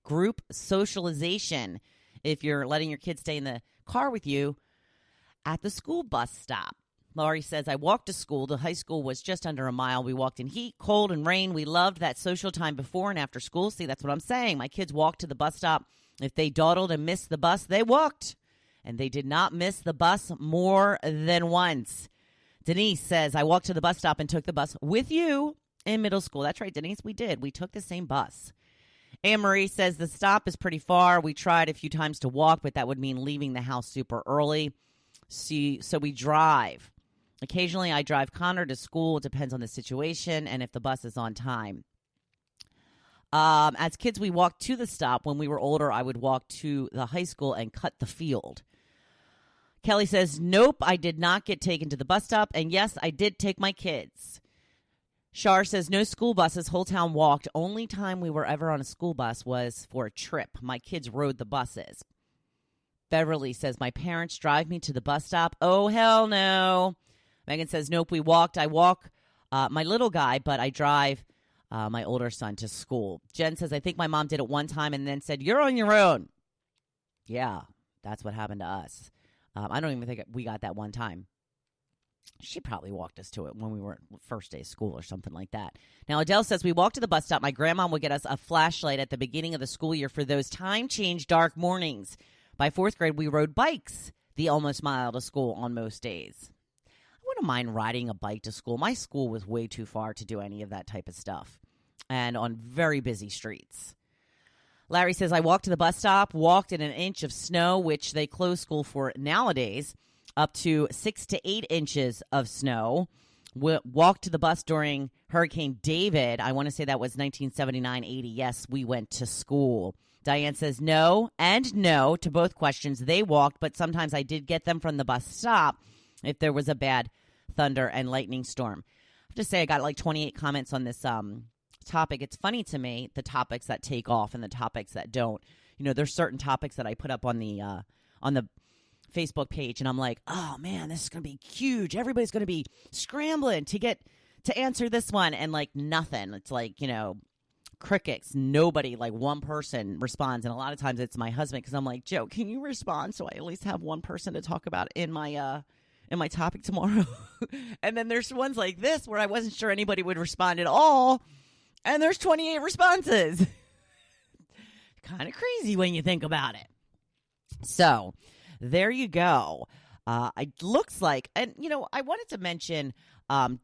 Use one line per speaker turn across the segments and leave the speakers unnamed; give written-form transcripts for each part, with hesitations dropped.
group socialization if you're letting your kids stay in the car with you at the school bus stop. Laurie says, I walked to school. The high school was just under a mile. We walked in heat, cold, and rain. We loved that social time before and after school. See, that's what I'm saying. My kids walked to the bus stop. If they dawdled and missed the bus, they walked. And they did not miss the bus more than once. Denise says, I walked to the bus stop and took the bus with you in middle school. That's right, Denise, we did. We took the same bus. Anne Marie says, the stop is pretty far. We tried a few times to walk, but that would mean leaving the house super early. So we drive. Occasionally, I drive Connor to school. It depends on the situation and if the bus is on time. As kids, we walked to the stop. When we were older, I would walk to the high school and cut the field. Kelly says, nope, I did not get taken to the bus stop. And yes, I did take my kids. Shar says, no school buses. Whole town walked. Only time we were ever on a school bus was for a trip. My kids rode the buses. Beverly says, my parents drive me to the bus stop. Oh, hell no. Megan says, nope, we walked. I walk my little guy, but I drive my older son to school. Jen says, I think my mom did it one time and then said, you're on your own. Yeah, that's what happened to us. I don't even think we got that one time. She probably walked us to it when we were first day of school or something like that. Now, Adele says, we walked to the bus stop. My grandma would get us a flashlight at the beginning of the school year for those time change dark mornings. By fourth grade, we rode bikes the almost mile to school on most days. I wouldn't mind riding a bike to school. My school was way too far to do any of that type of stuff and on very busy streets. Larry says, I walked to the bus stop, walked in an inch of snow, which they close school for nowadays, up to 6 to 8 inches of snow. Walked to the bus during Hurricane David. I want to say that was 1979-80. Yes, we went to school. Diane says no and no to both questions. They walked, but sometimes I did get them from the bus stop if there was a bad thunder and lightning storm. I have to say I got like 28 comments on this topic. It's funny to me, the topics that take off and the topics that don't. You know, there's certain topics that I put up on the Facebook page, and I'm like, oh man, this is going to be huge. Everybody's going to be scrambling to answer this one, and like nothing. It's like, you know, crickets. Nobody, like one person responds, and a lot of times it's my husband because I'm like, Joe, can you respond so I at least have one person to talk about in my topic tomorrow? And then there's ones like this where I wasn't sure anybody would respond at all, and there's 28 responses. Kind of crazy when you think about it. So there you go. It looks like, and you know, I wanted to mention,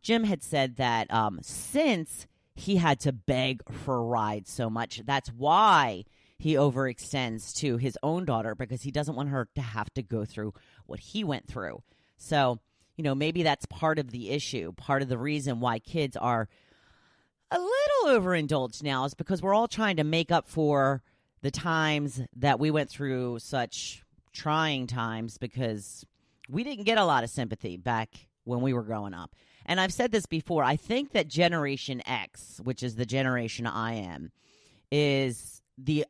Jim had said that since he had to beg for a ride so much, that's why he overextends to his own daughter, because he doesn't want her to have to go through what he went through. So, you know, maybe that's part of the issue. Part of the reason why kids are a little overindulged now is because we're all trying to make up for the times that we went through such trying times, because we didn't get a lot of sympathy back when we were growing up. And I've said this before. I think that Generation X, which is the generation I am, is the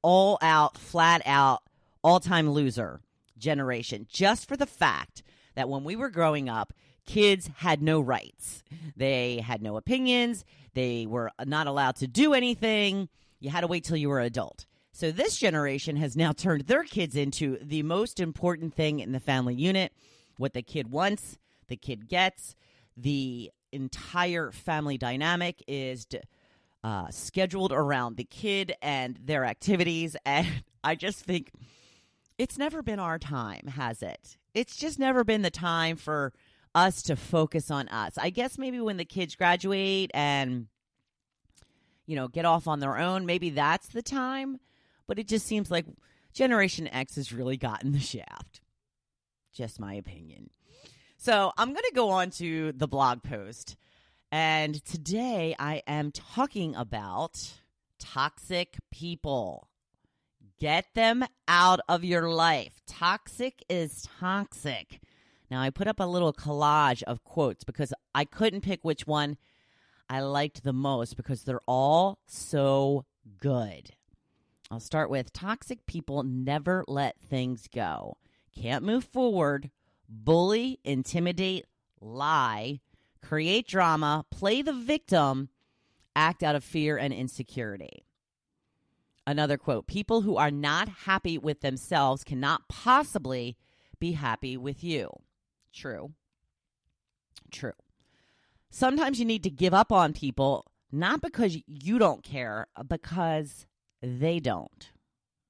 all-out, flat-out, all-time loser generation, just for the fact that when we were growing up, kids had no rights. They had no opinions. They were not allowed to do anything. You had to wait till you were an adult. So this generation has now turned their kids into the most important thing in the family unit. What the kid wants, the kid gets. The entire family dynamic is scheduled around the kid and their activities. And I just think it's never been our time, has it? It's just never been the time for us to focus on us. I guess maybe when the kids graduate and, you know, get off on their own, maybe that's the time. But it just seems like Generation X has really gotten the shaft. Just my opinion. So I'm going to go on to the blog post. And today I am talking about toxic people. Get them out of your life. Toxic is toxic. Now, I put up a little collage of quotes because I couldn't pick which one I liked the most because they're all so good. I'll start with toxic people never let things go. Can't move forward, bully, intimidate, lie, create drama, play the victim, act out of fear and insecurity. Another quote, people who are not happy with themselves cannot possibly be happy with you. True. True. Sometimes you need to give up on people, not because you don't care, because they don't.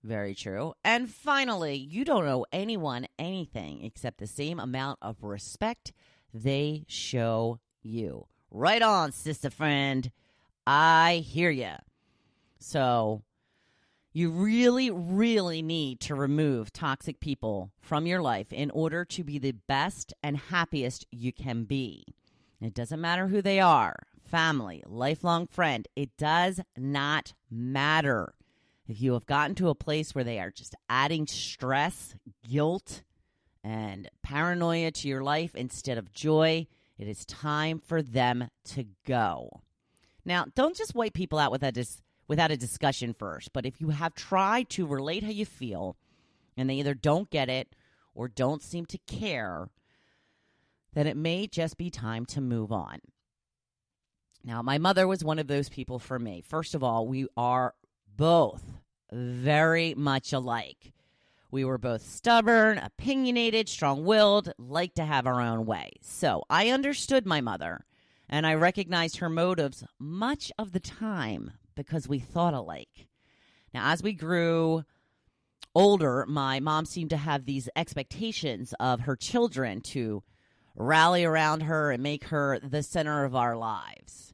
Very true. And finally, you don't owe anyone anything except the same amount of respect they show you. Right on, sister friend. I hear ya. So you really, really need to remove toxic people from your life in order to be the best and happiest you can be. It doesn't matter who they are, family, lifelong friend. It does not matter. If you have gotten to a place where they are just adding stress, guilt, and paranoia to your life instead of joy, it is time for them to go. Now, don't just wipe people out without a discussion first. But if you have tried to relate how you feel and they either don't get it or don't seem to care, then it may just be time to move on. Now, my mother was one of those people for me. First of all, we are both very much alike. We were both stubborn, opinionated, strong-willed, liked to have our own way. So I understood my mother, and I recognized her motives much of the time because we thought alike. Now, as we grew older, my mom seemed to have these expectations of her children to rally around her and make her the center of our lives.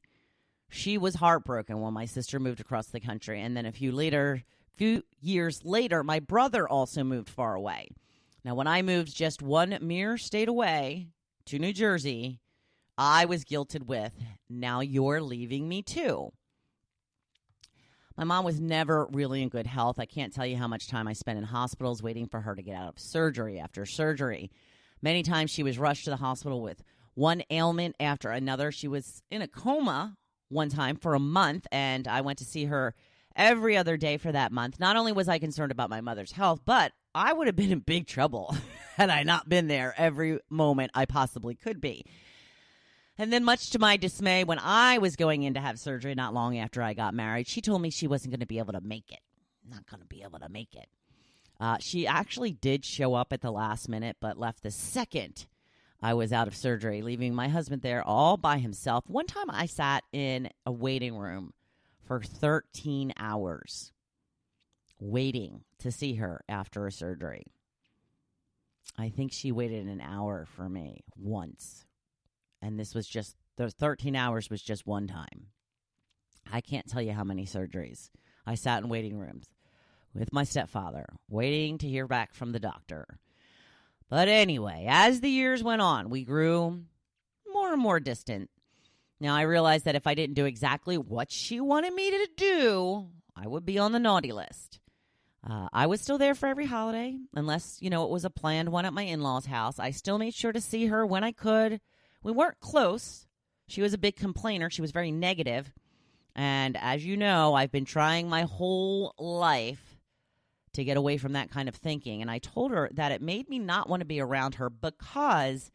She was heartbroken when my sister moved across the country, and then a few years later, my brother also moved far away. Now, when I moved just one mere state away to New Jersey, I was guilted with, now you're leaving me too. My mom was never really in good health. I can't tell you how much time I spent in hospitals waiting for her to get out of surgery after surgery. Many times she was rushed to the hospital with one ailment after another. She was in a coma one time for a month, and I went to see her every other day for that month. Not only was I concerned about my mother's health, but I would have been in big trouble had I not been there every moment I possibly could be. And then much to my dismay, when I was going in to have surgery not long after I got married, she told me she wasn't going to be able to make it. Not going to be able to make it. She actually did show up at the last minute, but left the second I was out of surgery, leaving my husband there all by himself. One time I sat in a waiting room for 13 hours waiting to see her after a surgery. I think she waited an hour for me once. And this was just, those 13 hours was just one time. I can't tell you how many surgeries. I sat in waiting rooms with my stepfather, waiting to hear back from the doctor. But anyway, as the years went on, we grew more and more distant. Now, I realized that if I didn't do exactly what she wanted me to do, I would be on the naughty list. I was still there for every holiday, unless, it was a planned one at my in-laws' house. I still made sure to see her when I could. We weren't close. She was a big complainer. She was very negative. And as you know, I've been trying my whole life to get away from that kind of thinking. And I told her that it made me not want to be around her because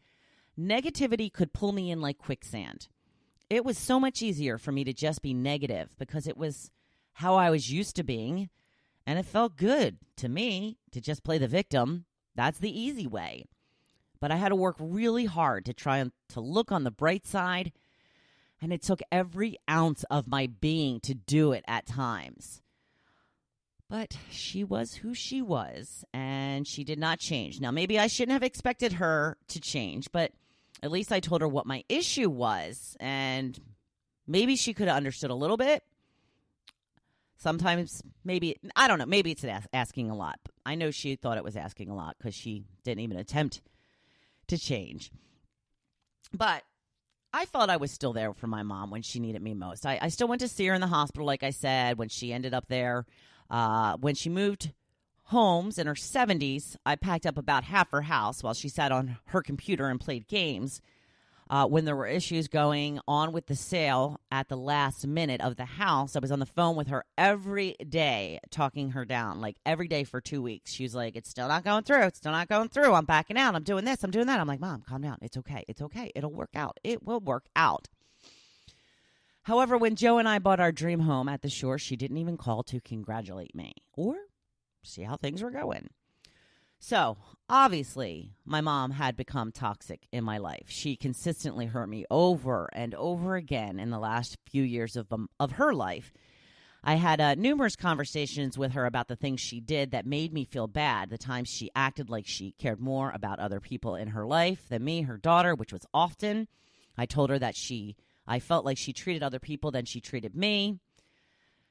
negativity could pull me in like quicksand. It was so much easier for me to just be negative because it was how I was used to being. And it felt good to me to just play the victim. That's the easy way. But I had to work really hard to try to look on the bright side. And it took every ounce of my being to do it at times. But she was who she was, and she did not change. Now, maybe I shouldn't have expected her to change, but at least I told her what my issue was, and maybe she could have understood a little bit. Sometimes, maybe, I don't know, maybe it's asking a lot. I know she thought it was asking a lot because she didn't even attempt to change. But I felt I was still there for my mom when she needed me most. I still went to see her in the hospital, like I said, when she ended up there. When she moved homes in her 70s, I packed up about half her house while she sat on her computer and played games. When there were issues going on with the sale at the last minute of the house, I was on the phone with her every day, talking her down, like every day for 2 weeks. She was like, it's still not going through. It's still not going through. I'm backing out. I'm doing this. I'm doing that. I'm like, Mom, calm down. It's okay. It's okay. It'll work out. It will work out. However, when Joe and I bought our dream home at the shore, she didn't even call to congratulate me or see how things were going. So, obviously, my mom had become toxic in my life. She consistently hurt me over and over again in the last few years of her life. I had numerous conversations with her about the things she did that made me feel bad, the times she acted like she cared more about other people in her life than me, her daughter, which was often. I told her that I felt like she treated other people than she treated me.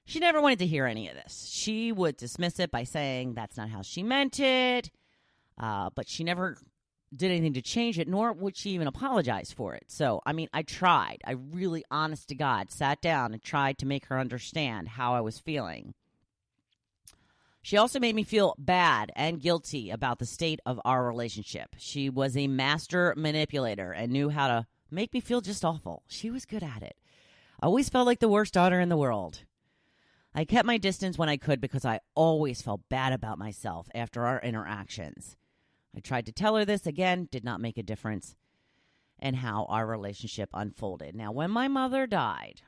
She never wanted to hear any of this. She would dismiss it by saying that's not how she meant it, but she never did anything to change it, nor would she even apologize for it. So, I tried. I really, honest to God, sat down and tried to make her understand how I was feeling. She also made me feel bad and guilty about the state of our relationship. She was a master manipulator and knew how to make me feel just awful. She was good at it. I always felt like the worst daughter in the world. I kept my distance when I could because I always felt bad about myself after our interactions. I tried to tell her this, again, did not make a difference in how our relationship unfolded. Now, when my mother died,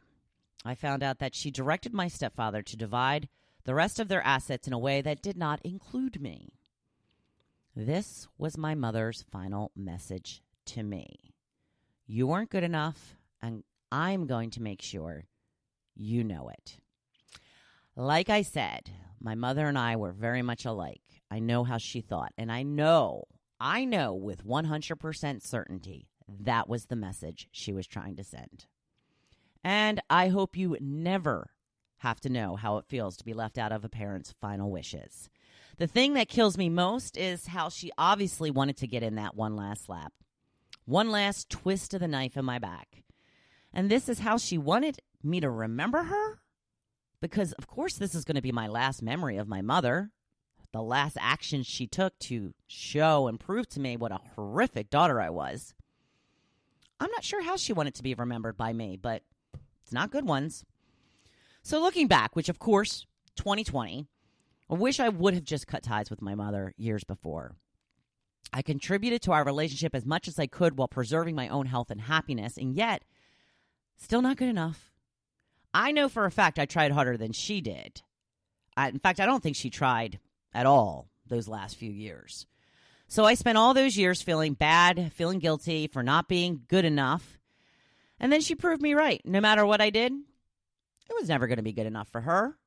I found out that she directed my stepfather to divide the rest of their assets in a way that did not include me. This was my mother's final message to me. You weren't good enough, and I'm going to make sure you know it. Like I said, my mother and I were very much alike. I know how she thought, and I know with 100% certainty that was the message she was trying to send. And I hope you never have to know how it feels to be left out of a parent's final wishes. The thing that kills me most is how she obviously wanted to get in that one last slap, one last twist of the knife in my back. And this is how she wanted me to remember her? Because, of course, this is going to be my last memory of my mother. The last action she took to show and prove to me what a horrific daughter I was. I'm not sure how she wanted to be remembered by me, but it's not good ones. So looking back, which of course, 2020, I wish I would have just cut ties with my mother years before. I contributed to our relationship as much as I could while preserving my own health and happiness, and yet, still not good enough. I know for a fact I tried harder than she did. In fact, I don't think she tried at all those last few years. So I spent all those years feeling bad, feeling guilty for not being good enough. And then she proved me right. No matter what I did, it was never going to be good enough for her.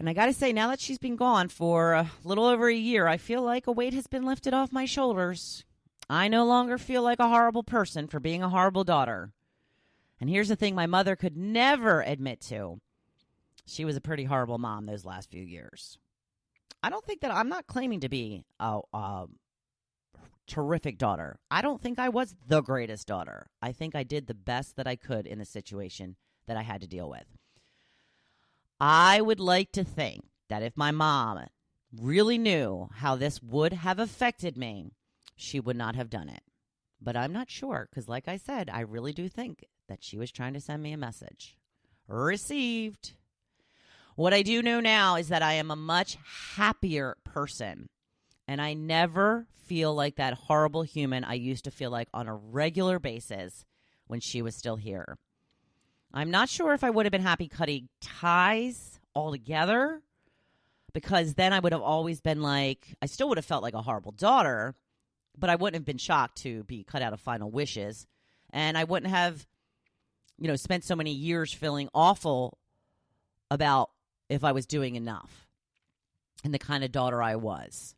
And I got to say, now that she's been gone for a little over a year, I feel like a weight has been lifted off my shoulders. I no longer feel like a horrible person for being a horrible daughter. And here's the thing my mother could never admit to. She was a pretty horrible mom those last few years. I'm not claiming to be a terrific daughter. I don't think I was the greatest daughter. I think I did the best that I could in the situation that I had to deal with. I would like to think that if my mom really knew how this would have affected me, she would not have done it. But I'm not sure because, like I said, I really do think that she was trying to send me a message. Received. What I do know now is that I am a much happier person, and I never feel like that horrible human I used to feel like on a regular basis when she was still here. I'm not sure if I would have been happy cutting ties altogether, because then I would have always been like, I still would have felt like a horrible daughter, but I wouldn't have been shocked to be cut out of final wishes, and I wouldn't have, spent so many years feeling awful about if I was doing enough and the kind of daughter I was.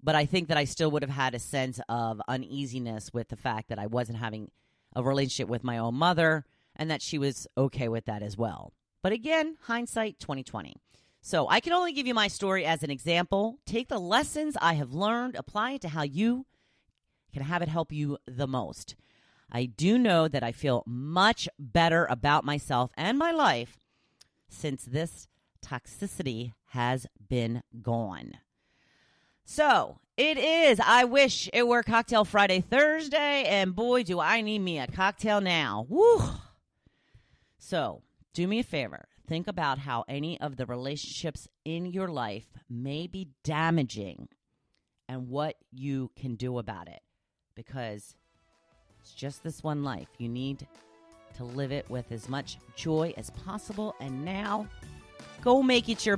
But I think that I still would have had a sense of uneasiness with the fact that I wasn't having a relationship with my own mother and that she was okay with that as well. But again, hindsight 2020. So I can only give you my story as an example. Take the lessons I have learned, apply it to how you can have it help you the most. I do know that I feel much better about myself and my life since this toxicity has been gone. So it is, I wish it were Cocktail Friday, Thursday, and boy, do I need me a cocktail now. Woo! So do me a favor. Think about how any of the relationships in your life may be damaging and what you can do about it. Because it's just this one life. You need to live it with as much joy as possible. And now, go make it your